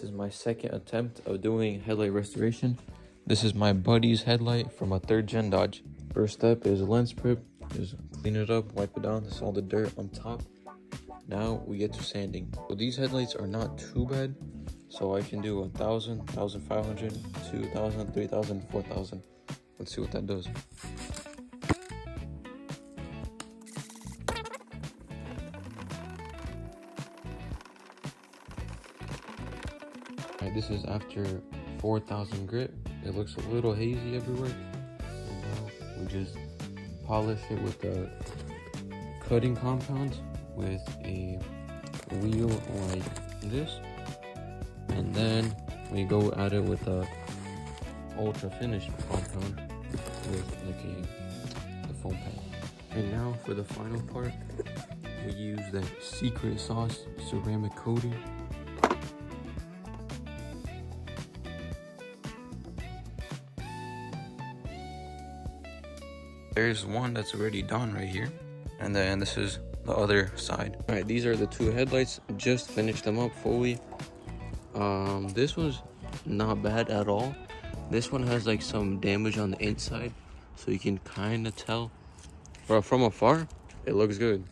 This is my second attempt of doing headlight restoration. This is my buddy's headlight from a 3rd gen Dodge. First step is lens prep. Just clean it up, wipe it down. That's all the dirt on top. Now we get to sanding. So these headlights are not too bad. So I can do 1,000, 1,500, 2,000, 3,000, 4,000. Let's see what that does. Alright, this is after 4,000 grit. It looks a little hazy everywhere. And now we just polish it with the cutting compound with a wheel like this. And then we go at it with a ultra finish compound with like the foam pad. And now for the final part, we use that secret sauce ceramic coating. There's one that's already done right here, and then this is the other side. All right, these are the 2 headlights. Just finished them up fully. This one's not bad at all. This one has like some damage on the inside, so you can kind of tell. But from afar, it looks good.